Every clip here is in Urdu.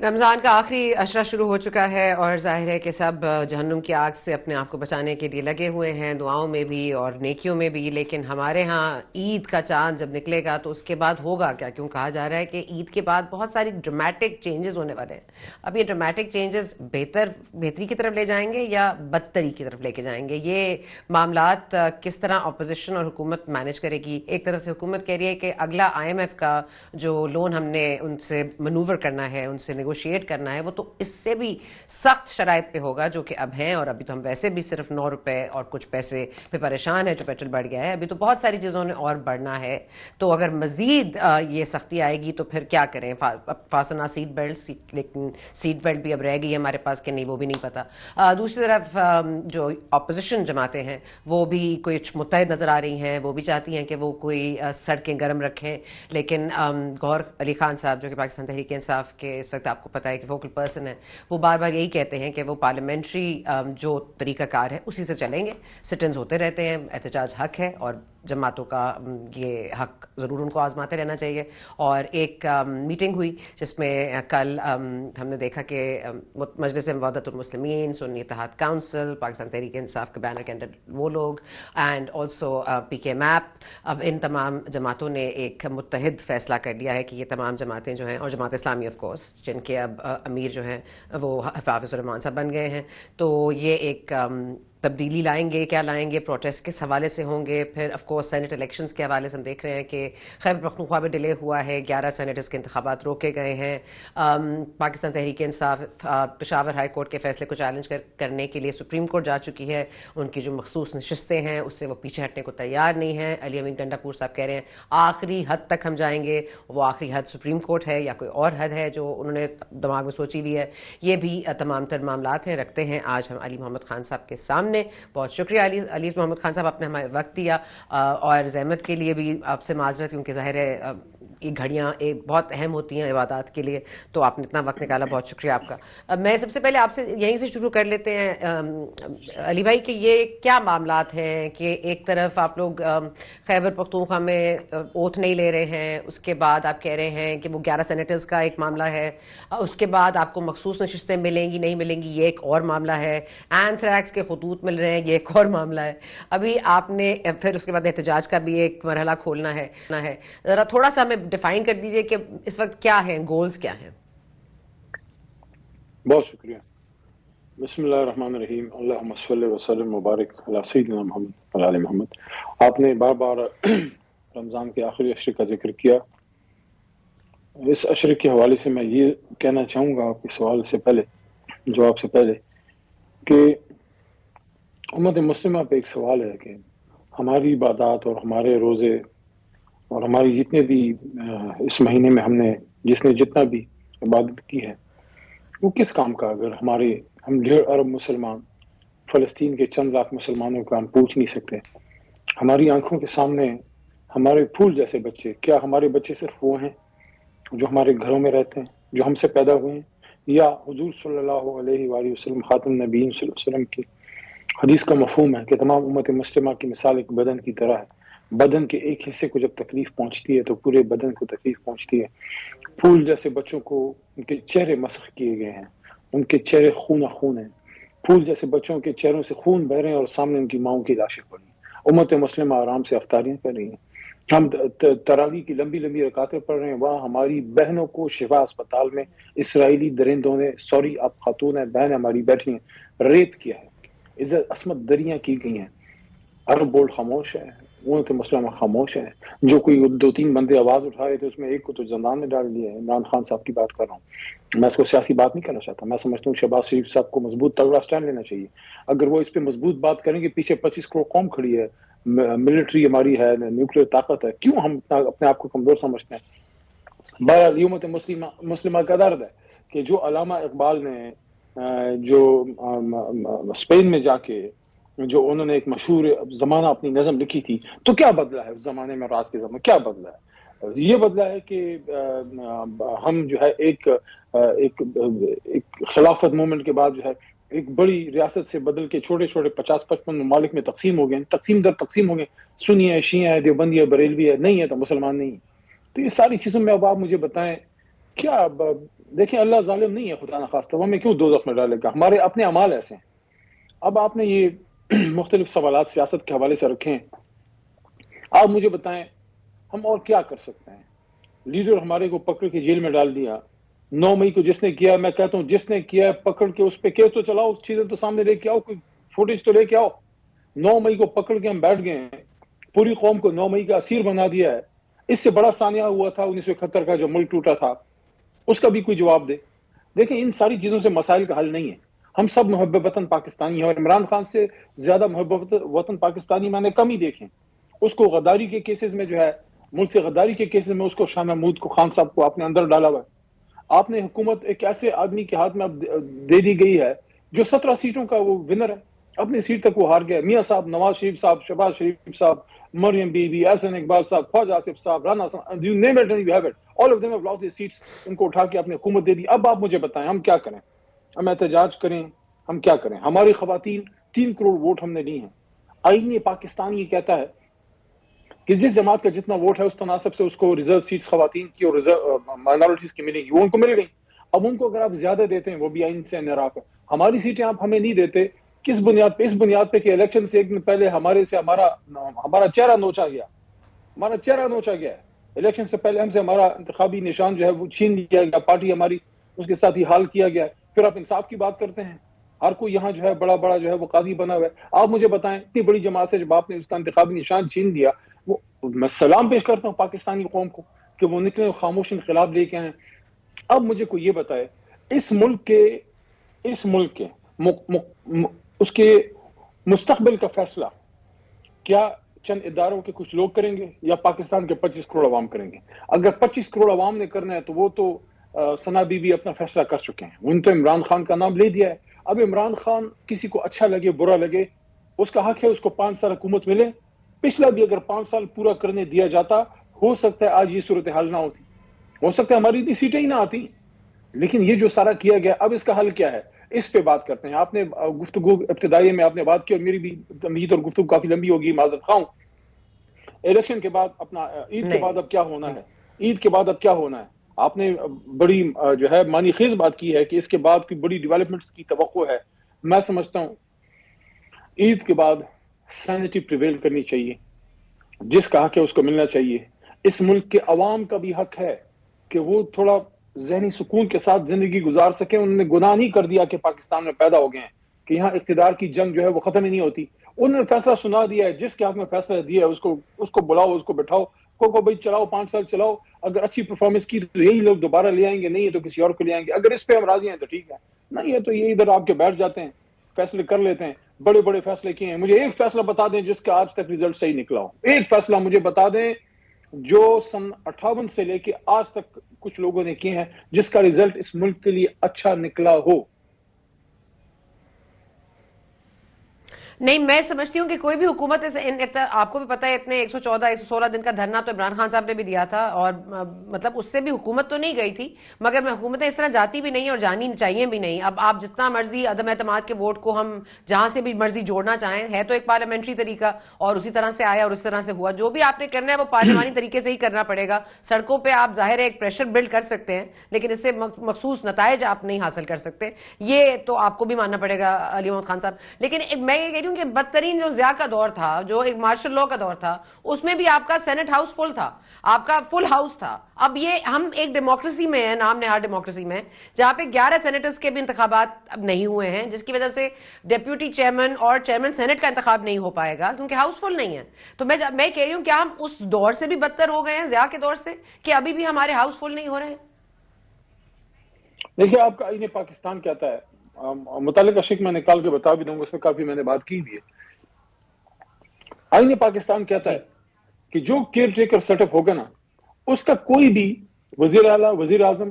رمضان کا آخری عشرہ شروع ہو چکا ہے اور ظاہر ہے کہ سب جہنم کی آگ سے اپنے آپ کو بچانے کے لیے لگے ہوئے ہیں، دعاؤں میں بھی اور نیکیوں میں بھی. لیکن ہمارے ہاں عید کا چاند جب نکلے گا تو اس کے بعد ہوگا کیا؟ کیوں کہا جا رہا ہے کہ عید کے بعد بہت ساری ڈرمیٹک چینجز ہونے والے ہیں. اب یہ ڈرمیٹک چینجز بہتری کی طرف لے جائیں گے یا بدتری کی طرف لے کے جائیں گے؟ یہ معاملات کس طرح اپوزیشن اور حکومت مینج کرے گی؟ ایک طرف سے حکومت کہہ رہی ہے کہ اگلا IMF کا جو لون ہم نے ان سے منوور کرنا ہے، ان سے نیگوشیٹ کرنا ہے، وہ تو اس سے بھی سخت شرائط پہ ہوگا جو کہ اب ہیں. اور ابھی تو ہم ویسے بھی صرف 9 روپے اور کچھ پیسے پہ پریشان ہیں جو پیٹرول بڑھ گیا ہے. ابھی تو بہت ساری چیزوں نے اور بڑھنا ہے. تو اگر مزید یہ سختی آئے گی تو پھر کیا کریں؟ فاصلہ سیٹ بیلٹ، لیکن سیٹ بیلٹ بھی اب رہ گئی ہے ہمارے پاس کہ نہیں وہ بھی نہیں پتہ. دوسری طرف جو اپوزیشن جماعتیں ہیں وہ بھی کچھ متحد نظر آ رہی ہیں، وہ بھی چاہتی ہیں کہ وہ کوئی سڑکیں گرم رکھیں. لیکن گوہر علی خان صاحب جو کہ پاکستان تحریک انصاف کے اس وقت آپ کو پتہ ہے کہ فوکل پرسن ہے، وہ بار بار یہی کہتے ہیں کہ وہ پارلیمنٹری جو طریقہ کار ہے اسی سے چلیں گے. سٹنز ہوتے رہتے ہیں، احتجاج حق ہے اور جماعتوں کا یہ حق ضرور ان کو آزماتے رہنا چاہیے. اور ایک میٹنگ ہوئی جس میں کل ہم نے دیکھا کہ مجلس موعدۃ المسلمین، سنی اتحاد کونسل، پاکستان تحریک انصاف کے بینر کے انڈر وہ لوگ، اینڈ آلسو PK میپ، اب ان تمام جماعتوں نے ایک متحد فیصلہ کر لیا ہے کہ یہ تمام جماعتیں جو ہیں، اور جماعت اسلامی آف کورس جن کے اب امیر جو ہیں وہ حافظ الرحمان صاحب بن گئے ہیں، تو یہ ایک تبدیلی لائیں گے. کیا لائیں گے؟ پروٹیسٹ کس حوالے سے ہوں گے؟ پھر آف کورس سینٹ الیکشنز کے حوالے سے ہم دیکھ رہے ہیں کہ خیبر پختونخوا میں ڈیلے ہوا ہے، 11 سینیٹرز کے انتخابات روکے گئے ہیں. پاکستان تحریک انصاف پشاور ہائی کورٹ کے فیصلے کو چیلنج کرنے کے لیے سپریم کورٹ جا چکی ہے. ان کی جو مخصوص نشستیں ہیں اس سے وہ پیچھے ہٹنے کو تیار نہیں ہیں. علی امین ٹنڈا پور صاحب کہہ رہے ہیں آخری حد تک ہم جائیں گے. وہ آخری حد سپریم کورٹ ہے یا کوئی اور حد ہے جو انہوں نے دماغ میں سوچی ہوئی ہے؟ یہ بھی تمام تر معاملات ہیں، رکھتے ہیں آج ہم علی محمد خان صاحب کے سامنے. بہت شکریہ علی محمد خان صاحب، آپ نے ہمیں وقت دیا، اور زحمت کے لیے بھی آپ سے معذرت کیونکہ ظاہر ہے یہ گھڑیاں بہت اہم ہوتی ہیں عبادات کے لیے، تو آپ نے اتنا وقت نکالا، بہت شکریہ آپ کا. میں سب سے پہلے آپ سے یہیں سے شروع کر لیتے ہیں علی بھائی کہ یہ کیا معاملات ہیں کہ ایک طرف آپ لوگ خیبر پختونخوا میں اوتھ نہیں لے رہے ہیں، اس کے بعد آپ کہہ رہے ہیں کہ وہ 11 سینیٹرز کا ایک معاملہ ہے، اس کے بعد آپ کو مخصوص نشستیں ملیں گی نہیں ملیں گی یہ ایک اور معاملہ ہے، اینتھریکس کے خطوط مل رہے ہیں یہ ایک اور معاملہ ہے، ابھی آپ نے پھر اس کے بعد احتجاج کا بھی ایک مرحلہ کھولنا ہے. ذرا تھوڑا سا ہمیں ڈیفائن کر دیجئے کہ اس وقت کیا ہیں گولز کیا ہیں؟ بہت شکریہ. بسم اللہ الرحمن الرحیم. اللہم صلی وسلم مبارک علی سیدنا محمد وعلی آل محمد. آپ نے بار بار رمضان کے آخری عشرے کا ذکر کیا. اس عشرے کے حوالے سے میں یہ کہنا چاہوں گا آپ کے سوال سے پہلے، جواب سے پہلے، کہ امت مسلمہ پہ ایک سوال ہے کہ ہماری عبادات اور ہمارے روزے اور ہماری جتنے بھی اس مہینے میں جس نے جتنا بھی عبادت کی ہے وہ کس کام کا؟ اگر ہم 1.5 ارب مسلمان، فلسطین کے چند لاکھ مسلمانوں کا ہم پوچھ نہیں سکتے. ہماری آنکھوں کے سامنے ہمارے پھول جیسے بچے، کیا ہمارے بچے صرف وہ ہیں جو ہمارے گھروں میں رہتے ہیں، جو ہم سے پیدا ہوئے ہیں، یا حضور صلی اللہ علیہ وآلہ وسلم خاتم النبیین صلی اللہ علیہ وسلم کی حدیث کا مفہوم ہے کہ تمام امت مسلمہ کی مثال ایک بدن کی طرح ہے. بدن کے ایک حصے کو جب تکلیف پہنچتی ہے تو پورے بدن کو تکلیف پہنچتی ہے. پھول جیسے بچوں کو ان کے چہرے مسخ کیے گئے ہیں، ان کے چہرے خون ہیں. پھول جیسے بچوں کے چہروں سے خون بہ رہے ہیں اور سامنے ان کی ماؤں کی لاشیں پڑی ہیں. امت مسلمہ آرام سے افطاریاں کر رہی ہیں. ہم تراویح کی لمبی لمبی رکعتیں پڑھ رہے ہیں. وہاں ہماری بہنوں کو شفا اسپتال میں اسرائیلی درندوں نے، آپ خاتون ہیں، بہن ہماری بیٹھی ہیں، ریپ کیا ہے، عزت عصمت دریاں کی گئی ہیں. عرب بورڈ خاموش ہے، امت مسلمہ خاموش ہے. جو کوئی 2-3 بندے آواز اٹھا رہے تھے اس میں ایک کو تو زندان میں ڈال دیا ہے. عمران خان صاحب کی بات کر رہا ہوں، میں اس کو سیاسی بات نہیں کرنا چاہتا. میں سمجھتا ہوں شہباز شریف صاحب کو مضبوط تگڑا سٹینڈ لینا چاہیے. اگر وہ اس پہ مضبوط بات کریں گے، پیچھے 25 کروڑ قوم کھڑی ہے، ملٹری ہماری ہے، نیوکلیر طاقت ہے، کیوں ہم اپنے آپ کو کمزور سمجھتے ہیں؟ بہرحال امت مسلمہ کا درد ہے کہ جو علامہ اقبال نے جو اسپین میں جا کے جو انہوں نے ایک مشہور زمانہ اپنی نظم لکھی تھی، تو کیا بدلا ہے اس زمانے میں اور آج کے زمانے کیا بدلا ہے؟ یہ بدلا ہے کہ ہم جو ہے ایک خلافت مومنٹ کے بعد جو ہے ایک بڑی ریاست سے بدل کے چھوٹے چھوٹے 50-55 ممالک میں تقسیم ہو گئے، تقسیم ہو گئے. سنی ہے، شیعہ ہے، دیوبندی ہے، بریلوی ہے، نہیں ہے تو مسلمان نہیں. تو یہ ساری چیزوں میں اب آپ مجھے بتائیں کیا دیکھیں اللہ ظالم نہیں ہے خدا نخواستہ، وہ ہمیں کیوں دوزخ میں ڈالے گا، ہمارے اپنے اعمال ایسے ہیں. اب آپ نے یہ مختلف سوالات سیاست کے حوالے سے رکھے ہیں، آپ مجھے بتائیں ہم اور کیا کر سکتے ہیں؟ لیڈر ہمارے کو پکڑ کے جیل میں ڈال دیا. 9 مئی کو جس نے کیا، میں کہتا ہوں جس نے کیا پکڑ کے اس پہ کیس تو چلاؤ، چیزیں تو سامنے لے کے آؤ، کوئی فوٹیج تو لے کے آؤ. 9 مئی کو پکڑ کے ہم بیٹھ گئے ہیں، پوری قوم کو 9 مئی کا اسیر بنا دیا ہے. اس سے بڑا سانحہ ہوا تھا 1971 کا جو ملک ٹوٹا تھا، اس کا بھی کوئی جواب دے. دیکھیں ان ساری چیزوں سے مسائل کا حل نہیں ہے. ہم سب محب وطن پاکستانی ہیں، اور عمران خان سے زیادہ محب وطن پاکستانی میں نے کم ہی دیکھے. اس کو غداری کے کیسز میں جو ہے، ملک سے غداری کے کیسز میں اس کو شاہ محمود کو، خان صاحب کو آپ نے اندر ڈالا ہوا ہے. آپ نے حکومت ایک ایسے آدمی کے ہاتھ میں اب دے دی گئی ہے جو 17 سیٹوں کا وہ ونر ہے، اپنی سیٹ تک وہ ہار گیا. میاں صاحب، نواز شریف صاحب، شہباز شریف صاحب، مریم بی بی، احسن اقبال صاحب، خواجہ آصف صاحب، رانا صاحب، you name it and you have it. all of them have lost their seats. ان کو اٹھا کے اپنے حکومت دے دی. اب آپ مجھے بتائیں ہم کیا کریں؟ ہم احتجاج کریں؟ ہم کیا کریں؟ ہماری خواتین 3 کروڑ ووٹ ہم نے دی ہیں. آئین پاکستان یہ کہتا ہے کہ جس جماعت کا جتنا ووٹ ہے اس تناسب سے اس کو ریزرو سیٹس خواتین کی اور مائنورٹیز کی ملیں گی، وہ ان کو مل گئی. اب ان کو اگر آپ زیادہ دیتے ہیں وہ بھی آئین سے انحراف ہے. ہماری سیٹیں آپ ہمیں نہیں دیتے، کس بنیاد پہ؟ اس بنیاد پہ کہ الیکشن سے ایک دن پہلے ہمارے سے ہمارا چہرہ نوچا گیا. ہمارا چہرہ نوچا گیا ہے. الیکشن سے پہلے ہم سے ہمارا انتخابی نشان جو ہے وہ چھین لیا گیا، پارٹی ہماری اس کے ساتھ ہی حال کیا گیا ہے. پھر آپ انصاف کی بات کرتے ہیں. ہر کوئی یہاں جو ہے بڑا بڑا جو ہے وہ قاضی بنا ہوا ہے. آپ مجھے بتائیں اتنی بڑی جماعت سے جب آپ نے اس کا انتخابی نشان چھین دیا، وہ میں سلام پیش کرتا ہوں پاکستانی قوم کو کہ وہ نکلے خاموش انقلاب لے کے آئیں. اب مجھے کوئی یہ بتائے اس ملک کے اس کے مستقبل کا فیصلہ کیا چند اداروں کے کچھ لوگ کریں گے یا پاکستان کے 25 کروڑ عوام کریں گے؟ اگر 25 کروڑ عوام نے کرنا ہے تو وہ تو ثنا بی بی اپنا فیصلہ کر چکے ہیں. انہوں نے تو عمران خان کا نام لے دیا ہے. اب عمران خان کسی کو اچھا لگے برا لگے اس کا حق ہے، اس کو 5 سال حکومت ملے. پچھلا بھی اگر 5 سال پورا کرنے دیا جاتا، ہو سکتا ہے آج یہ صورتحال نہ ہوتی، ہو سکتا ہے ہماری اتنی سیٹیں ہی نہ آتی. لیکن یہ جو سارا کیا گیا، اب اس کا حل کیا ہے؟ اس پہ بات کرتے ہیں. آپ نے گفتگو ابتدائی میں آپ نے بات کی اور میری بھی امید اور گفتگو کافی لمبی ہوگی، معذرت خواہ. الیکشن کے بعد اپنا عید کے بعد اب کیا ہونا ہے؟ عید کے بعد اب کیا ہونا ہے؟ آپ نے بڑی جو ہے معنی خیز بات کی ہے کہ اس کے بعد کوئی بڑی ڈیولپمنٹس کی توقع ہے. میں سمجھتا ہوں عید کے بعد سینٹی پریویل کرنی چاہیے. جس کا حق ہے اس کو ملنا چاہیے. اس ملک کے عوام کا بھی حق ہے کہ وہ تھوڑا ذہنی سکون کے ساتھ زندگی گزار سکیں. انہوں نے گناہ نہیں کر دیا کہ پاکستان میں پیدا ہو گئے ہیں کہ یہاں اقتدار کی جنگ جو ہے وہ ختم ہی نہیں ہوتی. انہوں نے فیصلہ سنا دیا ہے، جس کے حق میں فیصلہ دیا ہے اس کو بلاؤ، اس کو بٹھاؤ، کو بھائی چلاؤ 5 سال چلاؤ. اگر اچھی پرفارمنس کی تو یہی لوگ دوبارہ لے آئیں گے، نہیں ہے تو کسی اور کو لے آئیں گے. اگر اس پہ ہم راضی ہیں تو ٹھیک ہے، نہیں ہے تو یہ ادھر آپ کے بیٹھ جاتے ہیں، فیصلے کر لیتے ہیں. بڑے بڑے فیصلے کیے ہیں. مجھے ایک فیصلہ بتا دیں جس کا آج تک ریزلٹ صحیح نکلا ہو. ایک فیصلہ مجھے بتا دیں جو سن 58 سے لے کے آج تک کچھ لوگوں نے کیے ہیں جس کا ریزلٹ اس ملک کے لیے اچھا نکلا ہو. نہیں، میں سمجھتی ہوں کہ کوئی بھی حکومت آپ کو بھی پتہ ہے اتنے 114 116 دن کا دھرنا تو عمران خان صاحب نے بھی دیا تھا، اور مطلب اس سے بھی حکومت تو نہیں گئی تھی، مگر حکومتیں اس طرح جاتی بھی نہیں اور جانی چاہیے بھی نہیں. اب آپ جتنا مرضی عدم اعتماد کے ووٹ کو ہم جہاں سے بھی مرضی جوڑنا چاہیں، ہے تو ایک پارلیمنٹری طریقہ اور اسی طرح سے آیا اور اس طرح سے ہوا. جو بھی آپ نے کرنا ہے وہ پارلیمانی طریقے سے ہی کرنا پڑے گا. سڑکوں پہ آپ ظاہر ہے ایک پریشر بلڈ کر سکتے ہیں لیکن اس سے مخصوص نتائج آپ نہیں حاصل کر سکتے، یہ تو آپ کو بھی ماننا پڑے گا علی محمد خان صاحب. لیکن میں یہ کہہ رہی ہوں کہ بدترین جو ضیاء کا دور تھا، جو ایک مارشل لاء کا دور تھا، اس میں بھی آپ کا سینٹ ہاؤس فل تھا، آپ کا فل ہاؤس تھا. اب یہ ہم ایک ڈیموکریسی میں ہیں، نام نہاد ڈیموکریسی میں، جہاں پہ 11 سینیٹرز کے بھی انتخابات اب نہیں ہوئے ہیں، جس کی وجہ سے ڈیپیوٹی چیئرمین اور چیئرمین سینٹ کا انتخاب نہیں ہو پائے گا کیونکہ ہاؤس فل نہیں ہے. تو میں کہہ رہی ہوں کہ ہم اس دور سے بھی بدتر ہو گئے ہیں، ضیاء کے دور سے، کہ ابھی بھی ہمارے ہاؤس فل نہیں ہو رہے ہیں. دیکھیے آپ کا آئین پاکستان کہتا ہے، متعلقہ شک میں نکال کے بتا بھی دوں گا، اس میں کافی میں نے بات کی بھی ہے. آئین پاکستان کہتا ہے کہ جو کیئر ٹیکر سیٹ اپ ہوگا نا، اس کا کوئی بھی وزیر اعلیٰ، وزیر اعظم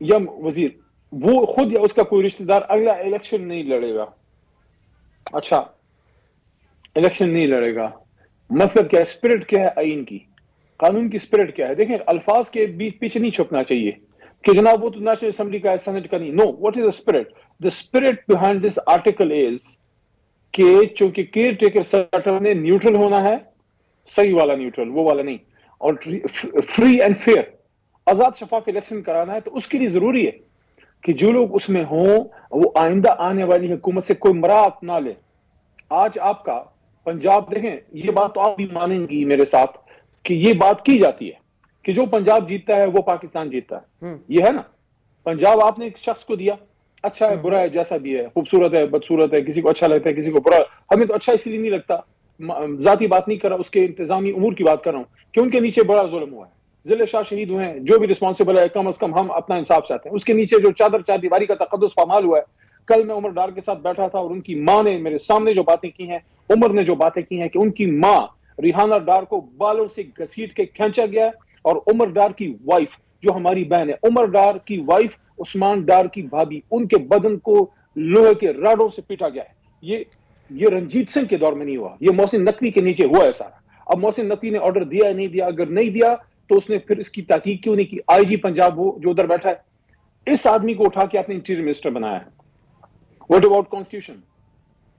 یا وزیر، وہ خود یا اس کا کوئی رشتہ دار اگلا الیکشن نہیں لڑے گا. اچھا، الیکشن نہیں لڑے گا مطلب کیا؟ اسپرٹ کیا ہے آئین کی، قانون کی اسپرٹ کیا ہے؟ دیکھیں الفاظ کے بیچ پیچھے نہیں چھپنا چاہیے کہ جناب وہ تو نیشنل اسمبلی کا ہے، سینٹ کا نہیں. No, what is the spirit? The spirit behind this article is کہ چونکہ کیئر ٹیکر سیٹر نے نیوٹرل ہونا ہے، صحیح والا نیوٹرل، وہ والا نہیں، اور فری اینڈ فیئر. آزاد شفاف الیکشن کرانا ہے تو اس کے لیے ضروری ہے کہ جو لوگ اس میں ہوں وہ آئندہ آنے والی حکومت سے کوئی مراعات نہ لے. آج آپ کا پنجاب دیکھیں, یہ بات تو آپ بھی مانیں گی میرے ساتھ کہ یہ بات کی جاتی ہے کہ جو پنجاب جیتتا ہے وہ پاکستان جیتتا ہے. یہ ہے نا, پنجاب آپ نے ایک شخص کو دیا, اچھا ہے برا ہے جیسا بھی ہے, خوبصورت ہے بدصورت ہے, کسی کو اچھا لگتا ہے کسی کو برا. ہمیں تو اچھا اس لیے نہیں لگتا, ذاتی بات نہیں کر رہا, اس کے انتظامی امور کی بات کر رہا ہوں کہ ان کے نیچے بڑا ظلم ہوا ہے, ضلع شاہ شہید ہوئے ہیں, جو بھی رسپانسبل ہے کم از کم ہم اپنا انصاف چاہتے ہیں. اس کے نیچے جو چار دیواری کا تقدس پامال ہوا ہے. کل میں عمر ڈار کے ساتھ بیٹھا تھا اور ان کی ماں نے میرے سامنے جو باتیں کی ہیں, عمر نے جو باتیں کی ہیں کہ ان کی ماں ریحانہ ڈار کو بالوں سے گھسیٹ کے کھینچا گیا, اور عمر ڈار کی وائف جو ہماری بہن ہے, عمر ڈار کی وائف عثمان ڈار کی بھابھی, ان کے بدن کو لوہے کے راڈوں سے پیٹا گیا ہے. یہ رنجیت سنگھ کے دور میں نہیں ہوا, یہ محسن نقوی کے نیچے ہوا ہے سارا. اب محسن نقوی نے آرڈر دیا نہیں دیا, اگر نہیں دیا تو اس نے پھر اس کی تحقیق کیوں نہیں کی؟ آئی جی پنجاب وہ جو ادھر بیٹھا ہے, اس آدمی کو اٹھا کے آپ نے انٹیریئر منسٹر بنایا ہے. What about constitution,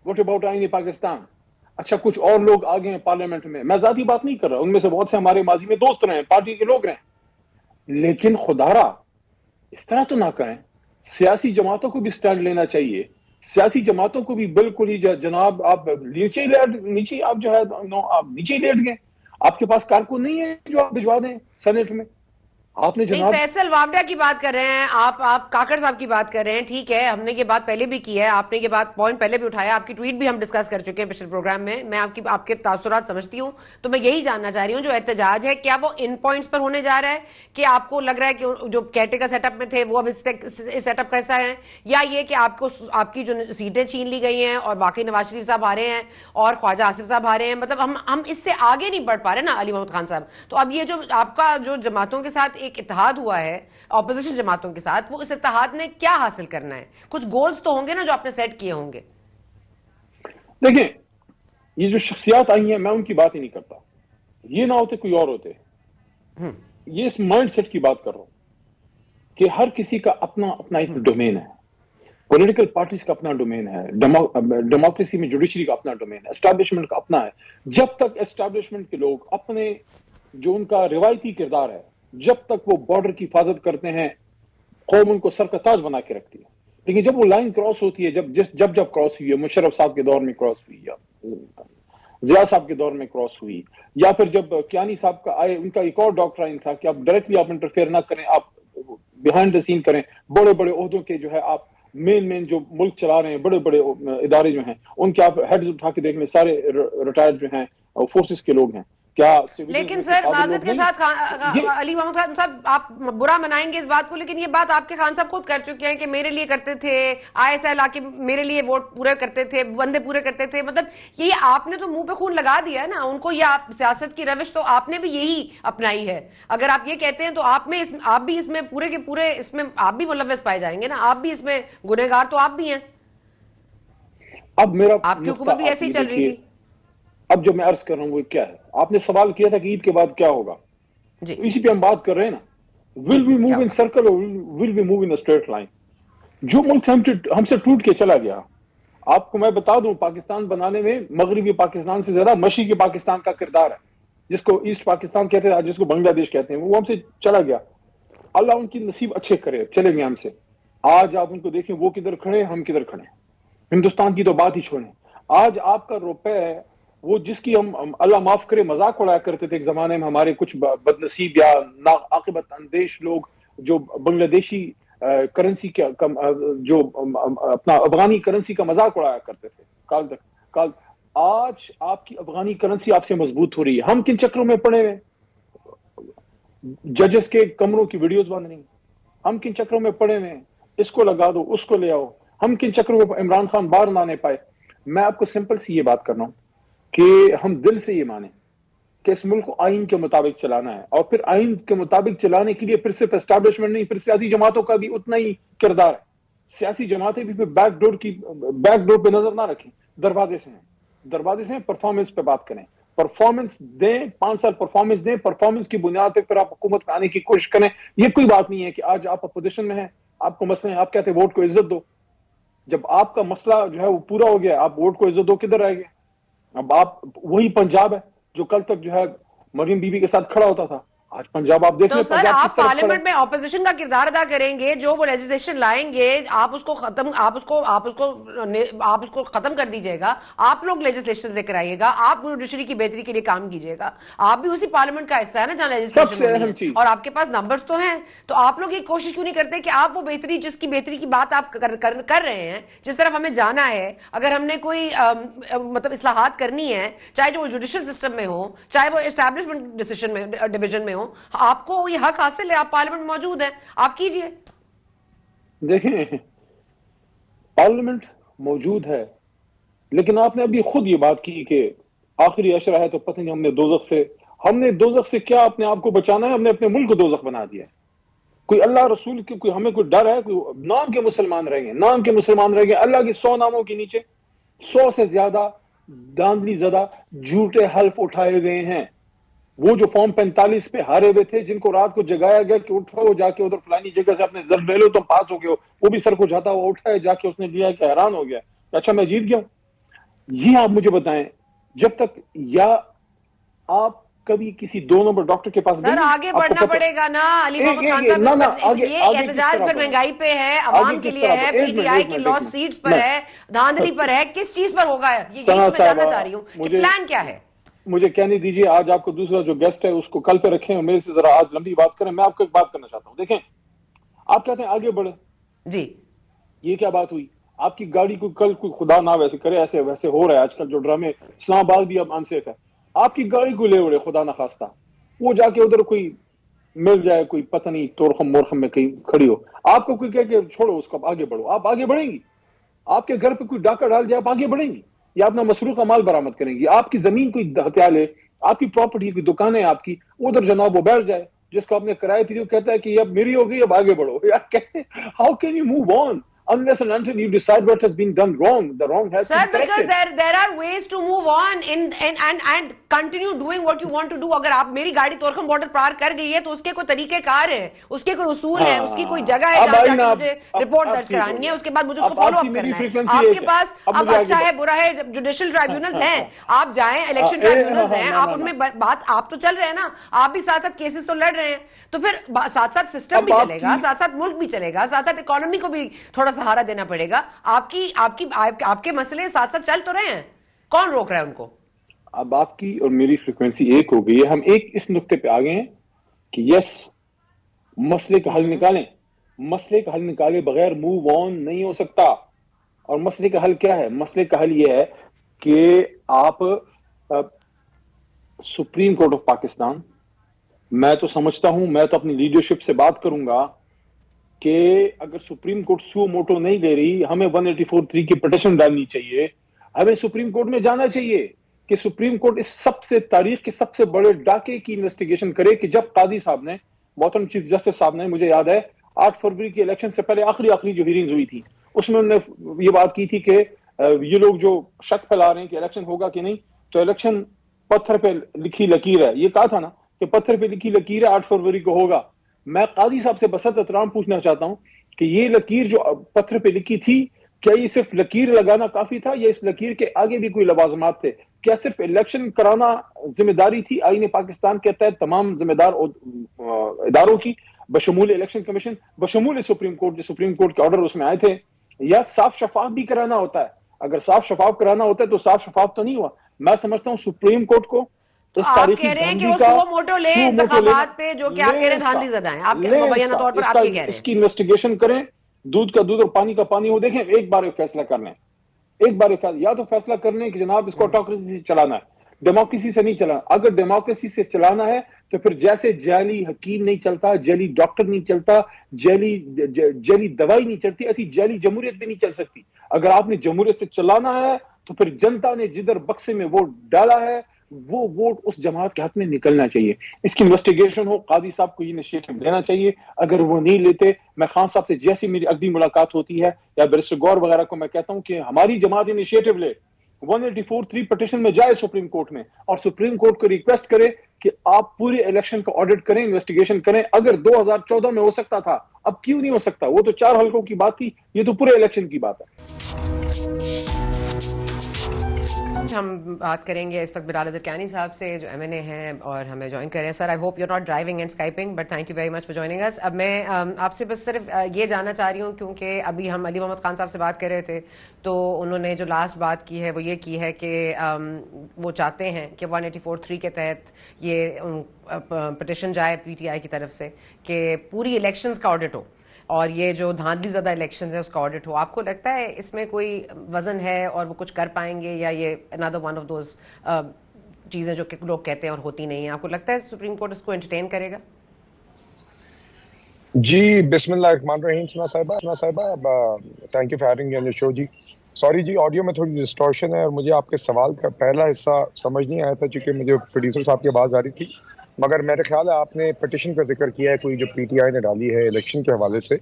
what about آئین پاکستان؟ اچھا کچھ اور لوگ آگے ہیں پارلیمنٹ میں, میں ذاتی بات نہیں کر رہا, ان میں سے بہت سے ہمارے ماضی میں دوست رہے ہیں, پارٹی کے لوگ رہے ہیں, لیکن خدارا اس طرح تو نہ کریں. سیاسی جماعتوں کو بھی سٹینڈ لینا چاہیے, سیاسی جماعتوں کو بھی بالکل ہی جناب آپ نیچے آپ جو ہے آپ نیچے لیٹ گئے. آپ کے پاس کارکن نہیں ہے جو آپ بھجوا دیں سینٹ میں؟ آپ نے نہیں، جناب فیصل وابڈا کی بات کر رہے ہیں آپ کاکڑ صاحب کی بات کر رہے ہیں. ٹھیک ہے, ہم نے یہ بات پہلے بھی کی ہے, آپ نے یہ بات پوائنٹ پہلے بھی اٹھایا, آپ کی ٹویٹ بھی ہم ڈسکس کر چکے ہیں پچھلے پروگرام میں. میں آپ کے تاثرات سمجھتی ہوں, تو میں یہی جاننا چاہ رہی ہوں جو احتجاج ہے کیا وہ ان پوائنٹس پر ہونے جا رہا ہے کہ آپ کو لگ رہا ہے کہ جو کیٹے سیٹ اپ میں تھے وہ اب اس سیٹ اپ کا حصہ ہیں, یا یہ کہ آپ کی جو سیٹیں چھین لی گئی ہیں اور واقعی نواز شریف صاحب آ رہے ہیں اور خواجہ آصف صاحب آ رہے ہیں, مطلب ہم اس سے آگے نہیں بڑھ پا رہے نا علی محمد خان صاحب. تو اب یہ جو آپ کا جو جماعتوں کے ساتھ ایک اتحاد ہوا ہے اپوزیشن جماعتوں کے ساتھ, وہ اس اتحاد نے کیا حاصل کرنا ہے؟ کچھ گولز تو ہوں گے نا جو آپ نے سیٹ کیے ہوں گے. دیکھیں, یہ جو شخصیات آئی ہیں میں ان کی بات ہی نہیں کرتا, یہ نہ ہوتے کوئی اور ہوتے. یہ اس مائنڈ سیٹ کی بات کر رہا ہوں کہ ہر کسی کا اپنا اپنا ایک ڈومین ہے. پولیٹیکل پارٹیز کا اپنا ڈومین ہے, ڈیموکریسی میں جوڈیشری کا اپنا ڈومین ہے, اسٹیبلشمنٹ کا اپنا ہے. جب تک اسٹیبلشمنٹ کے لوگ اپنے جو ان کا روایتی کردار ہے, جب تک وہ بارڈر کی حفاظت کرتے ہیں, قوم ان کو سر کا تاج بنا کے رکھتی ہے. لیکن جب وہ لائن کراس ہوتی ہے, جب کراس ہوئی ہے, مشرف صاحب کے دور میں کراس ہوئی, یا ضیاء صاحب کے دور میں کراس ہوئی, یا پھر جب کیانی صاحب کا آئے, ان کا ایک اور ڈاکٹرائن تھا کہ آپ ڈائریکٹلی آپ انٹرفیئر نہ کریں, آپ بیہائنڈ دا سین کریں. بڑے بڑے عہدوں کے جو ہے آپ مین جو ملک چلا رہے ہیں, بڑے بڑے ادارے جو ہیں ان کے آپ ہیڈز اٹھا کے دیکھ لیں, سارے ریٹائرڈ جو ہیں فورسز کے لوگ ہیں. کیا لیکن سر معذرت کے ساتھ علی محمد خان صاحب, آپ برا منائیں گے اس بات کو, لیکن یہ بات آپ کے خان صاحب خود کر چکے ہیں کہ میرے لیے کرتے تھے, ISL آ کے میرے لیے ووٹ پورے کرتے تھے, بندے پورے کرتے تھے. مطلب یہ آپ نے تو منہ پہ خون لگا دیا ہے نا ان کو. یہ سیاست کی روش تو آپ نے بھی یہی اپنائی ہے. اگر آپ یہ کہتے ہیں تو آپ بھی اس میں پورے کے پورے اس میں آپ بھی ملوث پائے جائیں گے نا, آپ بھی اس میں گنہگار تو آپ بھی ہیں. اب میرا آپ کی حکومت بھی ایسے ہی چل رہی تھی. اب جو میں عرض کر رہا ہوں وہ کیا ہے, آپ نے سوال کیا تھا کہ عید کے بعد کیا ہوگا, جی اسی پہ ہم بات کر رہے ہیں نا. ول وی موو ان سرکل اور will we move in straight line? جو ملک ہم سے ٹوٹ کے چلا گیا, آپ کو میں بتا دوں پاکستان بنانے میں مغربی پاکستان سے زیادہ مشرقی پاکستان کا کردار ہے, جس کو ایسٹ پاکستان کہتے ہیں, جس کو بنگلہ دیش کہتے ہیں, وہ ہم سے چلا گیا. اللہ ان کی نصیب اچھے کرے, چلے گئے ہم سے. آج آپ ان کو دیکھیں وہ کدھر کھڑے, ہم کدھر کھڑے. ہندوستان کی تو بات ہی چھوڑیں. آج آپ کا روپے ہے وہ جس کی ہم اللہ معاف کرے مذاق اڑایا کرتے تھے ایک زمانے میں, ہمارے کچھ بدنصیب یا ناعاقبت اندیش لوگ جو بنگلہ دیشی کرنسی کا جو اپنا افغانی کرنسی کا مذاق اڑایا کرتے تھے. آج آپ کی افغانی کرنسی آپ سے مضبوط ہو رہی ہے. ہم کن چکروں میں پڑے ہوئے, ججز کے کمروں کی ویڈیوز بن رہی, ہم کن چکروں میں پڑے ہوئے, اس کو لگا دو اس کو لے آؤ, ہم کن چکروں میں عمران خان باہر نہ آنے پائے. میں آپ کو سمپل سی یہ بات کرنا ہوں کہ ہم دل سے یہ مانیں کہ اس ملک کو آئین کے مطابق چلانا ہے, اور پھر آئین کے مطابق چلانے کے لیے پھر صرف اسٹیبلشمنٹ نہیں, پھر سیاسی جماعتوں کا بھی اتنا ہی کردار ہے. سیاسی جماعتیں بھی پھر بیک ڈور پہ نظر نہ رکھیں, دروازے سے ہیں. پرفارمنس پہ بات کریں, پرفارمنس دیں, 5 سال پرفارمنس دیں, پرفارمنس کی بنیاد پہ پھر آپ حکومت میں آنے کی کوشش کریں. یہ کوئی بات نہیں ہے کہ آج آپ اپوزیشن میں ہیں, آپ کو مسئلے ہیں, آپ کہتے ہیں ووٹ کو عزت دو. جب آپ کا مسئلہ جو ہے وہ پورا ہو گیا, آپ ووٹ کو عزت دو کدھر رہ گئے؟ اب آپ وہی پنجاب ہے جو کل تک جو ہے مریم بی بی کے ساتھ کھڑا ہوتا تھا, آج پنجاب آپ دیکھ تو لیں، سر پنجاب آپ کس طرف کھڑا پارلیمنٹ ہے. میں اپوزیشن کا کردار ادا کریں گے، جو وہ لیجسلیشن لائیں گے آپ اس کو ختم کر دیجئے گا، آپ لوگ لیجسلیشن لے کر آئیے گا، آپ جوڈیشری کی بہتری کے لیے کام کیجئے گا. آپ بھی اسی پارلیمنٹ کا حصہ ہے نا جہاں سب لیجسلیشن سے ہونی ہے، اہم چیز. اور آپ کے پاس نمبرز تو ہیں. تو آپ لوگ یہ کوشش کیوں نہیں کرتے کہ آپ وہ بہتری، جس کی بہتری کی بات آپ کر رہے ہیں، جس طرف ہمیں جانا ہے، اگر ہم نے کوئی مطلب اصلاحات کرنی ہے، چاہے جو جوڈیشل سسٹم میں ہو، چاہے وہ اسٹیبلشمنٹ ڈویژن میں ہو، آپ کو یہ حق حاصل ہے، آپ پارلیمنٹ میں موجود ہیں، آپ کیجئے. دیکھیں پارلیمنٹ موجود ہے، لیکن آپ نے ابھی خود یہ بات کی کہ آخری عشرہ ہے تو پتہ نہیں ہم نے دوزخ سے کیا اپنے آپ کو بچانا ہے، ہم نے اپنے ملک کو دوزخ بنا دیا ہے. کوئی اللہ رسول کی ہمیں کوئی ڈر ہے؟ کوئی نام کے مسلمان رہ گئے، اللہ کے 100 ناموں کے نیچے 100 سے زیادہ داندلی زدہ جھوٹے حلف اٹھائے گئے ہیں. وہ جو فارم 45 پہ ہارے ہوئے تھے، جن کو رات کو جگایا گیا کہ اٹھو جا کے ادھر فلانی جگہ سے اپنے رزلٹ لے لو تم پاس ہو گئے ہو، وہ بھی سر کو جاتا ہوا اٹھا جا کے اس نے لیا کہ حیران ہو گیا کہ اچھا میں جیت گیا. یہ آپ مجھے بتائیں، جب تک یا آپ کبھی کسی 2 نمبر ڈاکٹر کے پاس سر گئی ہیں؟ آگے آپ کو بڑھنا پتہ پڑے گا نا علی محمد خان نہ نہ صاحب، یہ آگے کس احتجاج طرح پھر بڑھیں؟ مہنگائی پہ ہے، آگے عوام کے کس لیے طرح ہے، بڑھیں؟ پی ایک ٹی منٹ آئی ایک کی منٹ ایک لاس منٹ سیٹس پر میں ہے، دھاندلی پر ہے، کس چیز پر ہوگا؟ یہی میں ثنا جاننا صاحبہ چاہ رہی ہوں کہ مجھے پلان کیا ہے. مجھے کہنے دیجئے، آج آپ کو دوسرا جو گیسٹ ہے اس کو کل پہ رکھیں اور میرے سے ذرا آج لمبی بات کریں. میں آپ کو ایک بات کرنا چاہتا ہوں. دیکھیں آپ کہتے ہیں آگے بڑھیں، جی یہ کیا بات ہوئی؟ آپ کی گاڑی کو کل کوئی خدا نہ ویسے کرے، ایسے ویسے ہو رہا ہے آج کل جو ڈرامے، اسلام آباد بھی اب انسیف ہے. آپ کی گاڑی کو لے اڑے خدا نہ خواستہ، وہ جا کے ادھر کوئی مل جائے، کوئی پتہ نہیں تورخم مورخم میں کہیں کھڑی ہو، آپ کو کوئی کہے کہ چھوڑو اس کو آگے بڑھو، آپ آگے بڑھیں گی؟ آپ کے گھر پہ کوئی ڈاکہ ڈال جائے آپ آگے بڑھیں گی یا اپنا مسروقہ مال برآمد کریں گی؟ آپ کی زمین کوئی ہتھیا لے، آپ کی پراپرٹی کوئی دکان ہے آپ کی، ادھر جناب وہ بیٹھ جائے جس کو آپ نے کرائے تھی، وہ کہتا ہے کہ اب میری ہو گئی اب آگے بڑھو. یار کیسے، how can you move on unless and until you decide what has been done wrong? The wrong has to Sir, be because corrected. there are ways to move on and continue doing what you want to do. اگر آپ میری گاڑی تورخم بارڈر پار کر گئی ہے تو اس کے کوئی طریقہ کار ہے، اس کے کوئی اصول ہیں، اس کی کوئی جگہ ہے اب جہاں آئی جا کے نا، مجھے رپورٹ اب درج ٹھیک ہو کرانی ہے، گیا. اس کے بعد مجھے اس کو اب فالو آپ کی اپ میری کرنا ہے. فریکوینسی آپ کے ایک ہے. پاس اب اب مجھے آگے اچھا ہے برا ہے جوڈیشل ٹرائیبیونلز ہیں، آپ جائیں، الیکشن ٹرائیبیونلز ہیں، آپ ان میں بات، آپ تو چل رہے ہیں نا، آپ بھی ساتھ ساتھ کیسز تو لڑ رہے ہیں، تو پھر ساتھ ساتھ سسٹم بھی اب آپ چلے گا، کی ساتھ ساتھ ملک بھی چلے گا، ساتھ ساتھ اکانومی کو بھی تھوڑا سہارا دینا پڑے گا. آپ کے مسئلے ساتھ ساتھ چل تو رہے ہیں، کون روک رہا ہے ان کو؟ اب آپ کی اور میری فریکوینسی ایک ہو گئی ہے. ہم ایک اس نقطے پہ آگئے ہیں کہ یس، مسئلے کا حل نکالیں. مسئلے کا حل نکالے بغیر موو آن نہیں ہو سکتا. اور مسئلے کا حل کیا ہے؟ مسئلے کا حل یہ ہے کہ آپ سپریم کورٹ آف پاکستان، میں تو سمجھتا ہوں، میں تو اپنی لیڈرشپ سے بات کروں گا کہ اگر سپریم کورٹ سو موٹو نہیں لے رہی، ہمیں 184(3) کی پٹیشن ڈالنی چاہیے. ہمیں سپریم کورٹ میں جانا چاہیے کہ سپریم کورٹ اس سب سے تاریخ کے سب سے بڑے ڈاکے کی انویسٹیگیشن کرے کہ جب قاضی صاحب نے، محترم چیف جسٹس صاحب نے، مجھے یاد ہے 8 فروری کے الیکشن سے پہلے آخری جو ہیرنگز ہوئی تھی، اس میں انہوں نے یہ بات کی تھی کہ یہ لوگ جو شک پھیلا رہے ہیں کہ الیکشن ہوگا کہ نہیں، تو الیکشن پتھر پہ لکھی لکیر ہے. یہ کہا تھا نا کہ پتھر پہ لکھی لکیر ہے، 8 فروری کو ہوگا. میں قاضی صاحب سے بسط احترام پوچھنا چاہتا ہوں کہ یہ لکیر جو پتھر پہ لکھی تھی، کیا یہ صرف لکیر لگانا کافی تھا یا اس لکیر کے آگے بھی کوئی لوازمات تھے؟ کیا صرف الیکشن کرانا ذمہ داری تھی آئین پاکستان کے تحت تمام ذمہ دار اداروں کی، بشمول الیکشن کمیشن، بشمول سپریم کورٹ، جو سپریم کورٹ کے آرڈر اس میں آئے تھے، یا صاف شفاف بھی کرانا ہوتا ہے؟ اگر صاف شفاف کرانا ہوتا ہے تو صاف شفاف تو نہیں ہوا. میں سمجھتا ہوں سپریم کورٹ کو تو اس آپ تاریخی کہہ رہے ہیں کہ دھاندلی وہ کا سو موٹو لے سو موٹو لینا، انتخابات پہ، جو کہ آپ کہہ رہے لے ہیں اس دھاندلی کا زدہ ہیں، آپ لے اس مبینہ کا طور پر اس آپ کا یہ کہہ رہے اس ہیں. کی انویسٹیگیشن کریں، دودھ کا دودھ اور پانی کا پانی ہو. دیکھیں ایک بار فیصلہ کرنا ہے، ایک بار فیصلہ، یا تو فیصلہ کرنے کہ جناب اس کو آٹوکریسی سے چلانا ہے، ڈیموکریسی سے نہیں چلانا. اگر ڈیموکریسی سے چلانا ہے تو پھر جیسے جعلی حکیم نہیں چلتا، جعلی ڈاکٹر نہیں چلتا، جعلی دوائی نہیں چلتی، ایسی جعلی جمہوریت بھی نہیں چل سکتی. اگر آپ نے جمہوریت سے چلانا ہے تو پھر جنتا نے جدھر بکسے میں ووٹ ڈالا ہے وہ ووٹ اس جماعت کے حق میں نکلنا چاہیے. اس کی انویسٹیگیشن ہو، قاضی صاحب کو یہ انیشیٹو لینا چاہیے. اگر وہ نہیں لیتے، میں خان صاحب سے جیسی میری اگلی ملاقات ہوتی ہے یا بیرسٹر گور وغیرہ کو میں کہتا ہوں کہ ہماری جماعت انیشیٹو لے، 184(3) پٹیشن میں جائے سپریم کورٹ میں اور سپریم کورٹ کو ریکویسٹ کرے کہ آپ پورے الیکشن کا آڈٹ کریں، انویسٹیگیشن کریں. اگر 2014 میں ہو سکتا تھا، اب کیوں نہیں ہو سکتا؟ وہ تو 4 حلقوں کی بات تھی، یہ تو پورے الیکشن کی بات ہے. ہم بات کریں گے اس وقت بلال اظہر کیانی صاحب سے جو MNA ہیں اور ہمیں جوائن کر رہے ہیں. Sir I hope you are not driving and skyping but thank you very much for joining us. اب میں آپ سے بس صرف یہ جاننا چاہ رہی ہوں کیونکہ ابھی ہم علی محمد خان صاحب سے بات کر رہے تھے تو انہوں نے جو لاسٹ بات کی ہے وہ یہ کی ہے کہ وہ چاہتے ہیں کہ 184(3) کے تحت یہ پٹیشن جائے PTI کی طرف سے کہ پوری الیکشنز کا آڈٹ ہو اور یہ جو دھاندلی زدہ الیکشنز ہیں اس کا آڈٹ ہو. آپ کو لگتا ہے اس میں کوئی وزن ہے اور وہ کچھ کر پائیں گے یا یہ another one of those چیزیں جو کہ لوگ کہتے ہیں اور ہوتی نہیں ہیں؟ آپ کو لگتا ہے سپریم کورٹ اس کو انٹرٹین کرے گا؟ جی بسم اللہ الرحمن الرحیم. سنا صاحبہ thank you for having me on your show. جی سوری جی آڈیو میں تھوڑی ڈسٹورشن ہے اور مجھے آپ کے سوال کا پہلا حصہ سمجھ نہیں آیا تھا چونکہ مجھے پروڈیوسر صاحب کی آواز آ رہی تھی. مگر میرے خیال ہے آپ نے پٹیشن کا ذکر کیا ہے کوئی جو PTI نے ڈالی ہے الیکشن کے حوالے سے.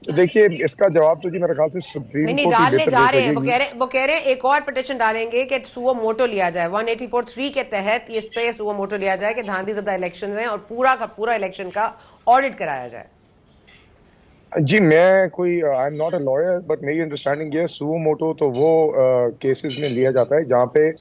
تو دیکھیے اس کا جواب تو جی میرے خیال سے سپریم نہیں کورٹ ہی ڈالنے بہتر جا دے رہے ہیں. سکے گی. وہ کہہ رہے ہیں ایک اور پٹیشن ڈالیں گے کہ سو موٹو لیا جائے 184(3) کے تحت اس پہ سو موٹو لیا جائے کہ دھاندلی زدہ الیکشنز ہیں اور پورا کا پورا الیکشن کا آڈٹ کرایا جائے. جی میں کوئی I am not a liar but میری انڈرسٹینڈنگ یہ سو موٹو تو وہ کیسز میں لیا جاتا ہے جہاں پہ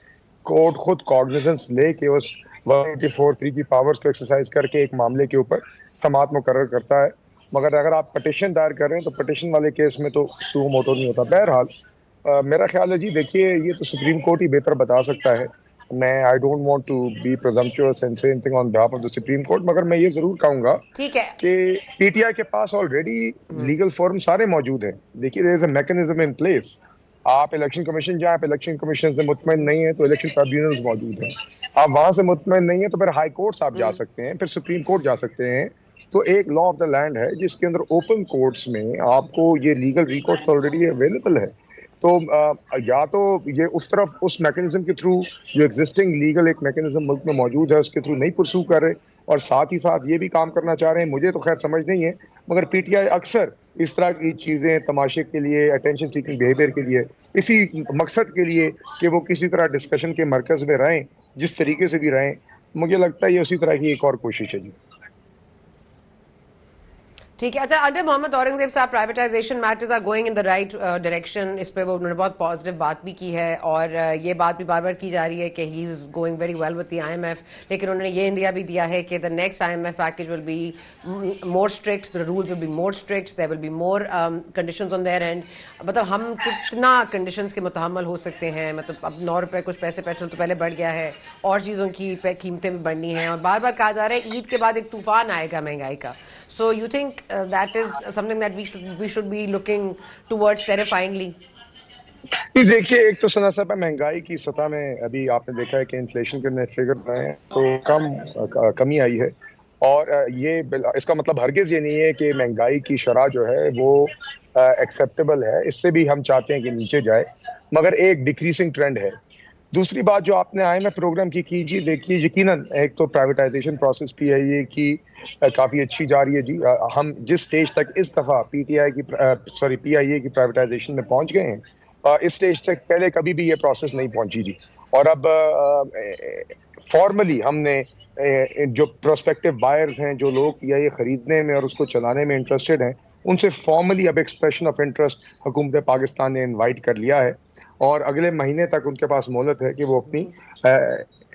کورٹ خود کاگنیزنس لے کے اس 184(3) کی پاورز کو ایکسرسائز کر کے ایک معاملے کے اوپر سماعت مقرر کرتا ہے. مگر اگر آپ پٹیشن دائر کر رہے ہیں تو پٹیشن والے کیس میں تو سو موٹو نہیں ہوتا. بہرحال میرا خیال ہے جی دیکھیے یہ تو سپریم کورٹ ہی بہتر بتا سکتا ہے. میں I don't want to be presumptuous and say anything on behalf of the Supreme Court. مگر میں یہ ضرور کہوں گا ٹھیک ہے کہ PTI کے پاس آلریڈی لیگل فارم سارے موجود ہیں. دیکھیے دیر از اے میکنزم ان پلیس. آپ الیکشن کمیشن جائیں آپ الیکشن کمیشن سے مطمئن نہیں ہیں تو الیکشن ٹربیونلز موجود ہیں. آپ وہاں سے مطمئن نہیں ہیں تو پھر ہائی کورٹس آپ جا سکتے ہیں, پھر سپریم کورٹ جا سکتے ہیں. تو ایک لا آف دا لینڈ ہے جس کے اندر اوپن کورٹس میں آپ کو یہ لیگل ریکورس آلریڈی اویلیبل ہے. تو یا تو یہ اس طرف اس میکنزم کے تھرو جو ایگزسٹنگ لیگل ایک میکنزم ملک میں موجود ہے اس کے تھرو نہیں پرسو کر رہے اور ساتھ ہی ساتھ یہ بھی کام کرنا چاہ رہے ہیں. مجھے تو خیر سمجھ نہیں ہے مگر PTI اکثر اس طرح کی چیزیں تماشے کے لیے اٹینشن سیکنگ بیہیویئر کے لیے اسی مقصد کے لیے کہ وہ کسی طرح ڈسکشن کے مرکز میں رہیں جس طریقے سے بھی رہیں, مجھے لگتا ہے یہ اسی طرح کی ایک اور کوشش ہے. جی ٹھیک ہے. اچھا انڈر محمد اورنگزیب صاحب privatisation matters are going in the right direction. اس پہ وہ انہوں نے بہت پازیٹیو بات بھی کی ہے اور یہ بات بھی بار بار کی جا رہی ہے کہ he is going very well with the IMF. لیکن انہوں نے یہ اندیا بھی دیا ہے کہ the next IMF package will be more strict, the rules will be more strict, there will be more conditions on their end. مطلب ہم کتنا کنڈیشنز کے متحمل ہو سکتے ہیں؟ مطلب اب 9 روپے کچھ پیسے پیٹرول تو پہلے بڑھ گیا ہے اور چیزوں کی قیمتیں بھی بڑھنی ہیں اور بار بار کہا جا رہا ہے عید کے بعد ایک طوفان آئے گا مہنگائی کا. So you think that is something that we should be looking towards terrifyingly. دیکھیے ایک تو سنا صاحب مہنگائی کی سطح میں ابھی آپ نے دیکھا ہے کہ انفلیشن کے نئے فگر رہے ہیں تو کمی آئی ہے اور یہ اس کا مطلب ہرگز یہ نہیں ہے کہ مہنگائی کی شرح جو ہے وہ ایکسیپٹیبل ہے. اس سے بھی ہم چاہتے ہیں کہ نیچے جائے مگر ایک ڈیکریزنگ ٹرینڈ ہے. دوسری بات جو آپ نے IMF پروگرام کی جی دیکھیے یقیناً ایک تو پرائیویٹائزیشن پروسیس PIA کی کافی اچھی جا رہی ہے. جی ہم جس سٹیج تک اس دفعہ PIA کی پرائیویٹائزیشن میں پہنچ گئے ہیں اس سٹیج تک پہلے کبھی بھی یہ پروسیس نہیں پہنچی جی. اور اب فارملی ہم نے جو پروسپیکٹیو بائرز ہیں جو لوگ PIA خریدنے میں اور اس کو چلانے میں انٹرسٹڈ ہیں ان سے فارملی اب ایکسپریشن آف انٹرسٹ حکومت پاکستان نے انوائٹ کر لیا ہے اور اگلے مہینے تک ان کے پاس مہلت ہے کہ وہ اپنی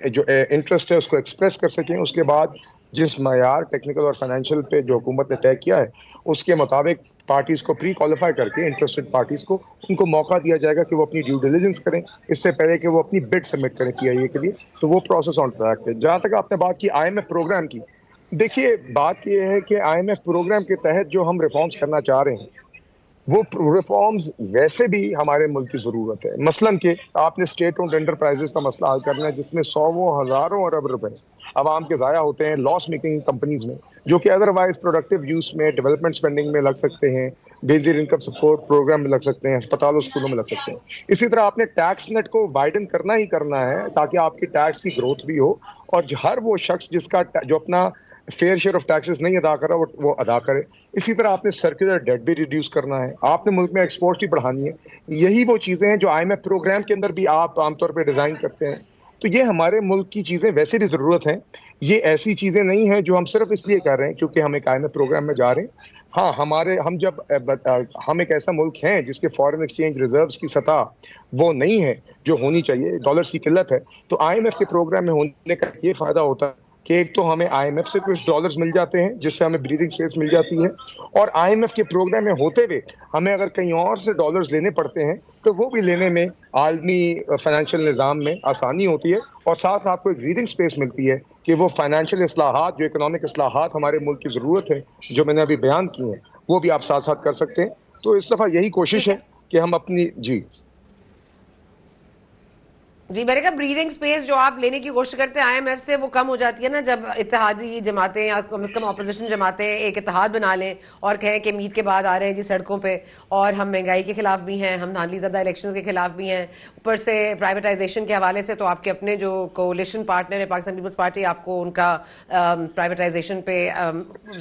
جو انٹرسٹ ہے اس کو ایکسپریس کر سکیں. اس کے بعد جس معیار ٹیکنیکل اور فائنینشیل پہ جو حکومت نے طے کیا ہے اس کے مطابق پارٹیز کو پری کوالیفائی کر کے انٹرسٹڈ پارٹیز کو ان کو موقع دیا جائے گا کہ وہ اپنی ڈیو ڈیلیجنس کریں اس سے پہلے کہ وہ اپنی بڈ سبمٹ کریں PIA کے لیے. تو وہ پروسیس آن ٹریک ہے. جہاں تک آپ نے بات کی IMF پروگرام کی, دیکھیے بات یہ ہے کہ IMF پروگرام کے تحت جو ہم ریفارمز کرنا چاہ رہے ہیں وہ ریفارمز ویسے بھی ہمارے ملک کی ضرورت ہے. مثلاً کہ آپ نے اسٹیٹ اونڈ انٹرپرائزز کا مسئلہ حل کرنا ہے جس میں 100 ہزاروں ارب روپے عوام کے ضائع ہوتے ہیں لاس میکنگ کمپنیز میں جو کہ ادروائز پروڈکٹیو یوز میں ڈیولپمنٹ اسپینڈنگ میں لگ سکتے ہیں, بیزک انکم سپورٹ پروگرام میں لگ سکتے ہیں, اسپتالوں اسکولوں میں لگ سکتے ہیں. اسی طرح آپ نے ٹیکس نیٹ کو وائڈن کرنا ہی کرنا ہے تاکہ آپ کی ٹیکس کی گروتھ بھی ہو اور ہر وہ شخص جس کا جو اپنا فیئر شیئر آف ٹیکسز نہیں ادا کر رہا وہ ادا کرے. اسی طرح آپ نے سرکولر ڈیٹ بھی ریڈیوس کرنا ہے, آپ نے ملک میں ایکسپورٹ بھی بڑھانی ہے. یہی وہ چیزیں ہیں جو IMF پروگرام کے اندر بھی آپ عام طور پہ ڈیزائن کرتے ہیں تو یہ ہمارے ملک کی چیزیں ویسے بھی ضرورت ہیں. یہ ایسی چیزیں نہیں ہیں جو ہم صرف اس لیے کر رہے ہیں کیونکہ ہم ایک IMF پروگرام میں جا رہے ہیں. ہاں ہم ایک ایسا ملک ہیں جس کے فارن ایکسچینج ریزروز کی سطح وہ نہیں ہے جو ہونی چاہیے, ڈالرز کی قلت ہے. تو IMF کے پروگرام میں ہونے کا یہ فائدہ ہوتا ہے کہ ایک تو ہمیں IMF سے کچھ ڈالرز مل جاتے ہیں جس سے ہمیں بریدنگ اسپیس مل جاتی ہے, اور IMF کے پروگرام میں ہوتے ہوئے ہمیں اگر کہیں اور سے ڈالرز لینے پڑتے ہیں تو وہ بھی لینے میں عالمی فائنینشیل نظام میں آسانی ہوتی ہے, اور ساتھ آپ کو ایک بریدنگ اسپیس ملتی ہے کہ وہ فائنینشیل اصلاحات جو اکنامک اصلاحات ہمارے ملک کی ضرورت ہے جو میں نے ابھی بیان کی ہیں وہ بھی آپ ساتھ ساتھ کر سکتے ہیں. تو اس دفعہ یہی کوشش ٹھیک ہے ہے کہ ہم اپنی جی, میں نے کہا بریدنگ سپیس جو آپ لینے کی کوشش کرتے ہیں IMF سے وہ کم ہو جاتی ہے نا جب اتحادی جماعتیں یا کم از کم اپوزیشن جماعتیں ایک اتحاد بنا لیں اور کہیں کہ عید کے بعد آ رہے ہیں جی سڑکوں پہ, اور ہم مہنگائی کے خلاف بھی ہیں, ہم نالی زدہ الیکشنز کے خلاف بھی ہیں, اوپر سے پرائیویٹائزیشن کے حوالے سے تو آپ کے اپنے جو کولیشن پارٹنر ہے پاکستان پیپلز پارٹی, آپ کو ان کا پرائیویٹائزیشن پہ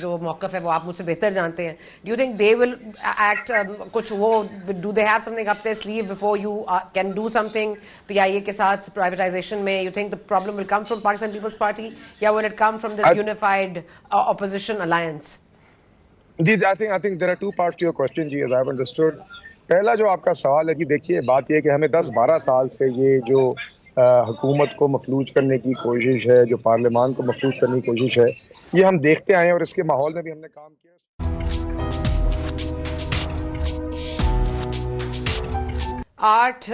جو موقف ہے وہ آپ مجھ سے بہتر جانتے ہیں. Do you think they will act کچھ وہ do they have some thing up their sleeve before you can do something PIA کے ساتھ privatization میں؟ you think the problem will come from Pakistan People's Party یا will it come from this unified opposition alliance? I think there are two parts to your question G, as I've understood. پہلا جو آپ کا سوال ہے جی, دیکھیے بات یہ کہ ہمیں 10-12 سال سے یہ جو حکومت کو مفلوج کرنے کی کوشش ہے, جو پارلیمان کو مفلوج کرنے کی کوشش ہے, یہ ہم دیکھتے آئے ہیں اور اس کے ماحول میں بھی ہم نے کام کیا. 8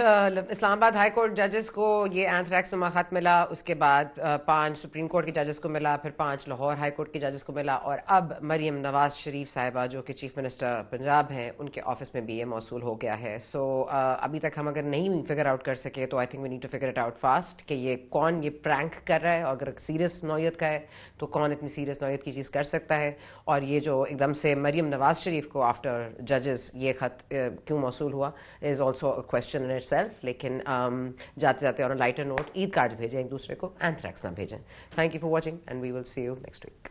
اسلام آباد ہائی کورٹ ججز کو یہ اینتھریکس نما خط ملا, اس کے بعد 5 سپریم کورٹ کے ججز کو ملا, پھر 5 لاہور ہائی کورٹ کے ججز کو ملا, اور اب مریم نواز شریف صاحبہ جو کہ چیف منسٹر پنجاب ہیں ان کے آفس میں بھی یہ موصول ہو گیا ہے. سو ابھی تک ہم اگر نہیں فگر آؤٹ کر سکے تو I think we need to figure it out fast کہ یہ کون یہ پرینک کر رہا ہے, اور اگر سیریس نوعیت کا ہے تو کون اتنی سیریس نوعیت کی چیز کر سکتا ہے. اور یہ جو ایک دم سے مریم نواز شریف کو آفٹر ججز یہ خط کیوں موصول ہوا is also a question in it self. لیکن جاتے جاتے اور لائٹر نوٹ, عید کارڈ بھیجیں ایک دوسرے کو, اینتھریکس نہ بھیجیں. Thank you for watching and we will see you next week.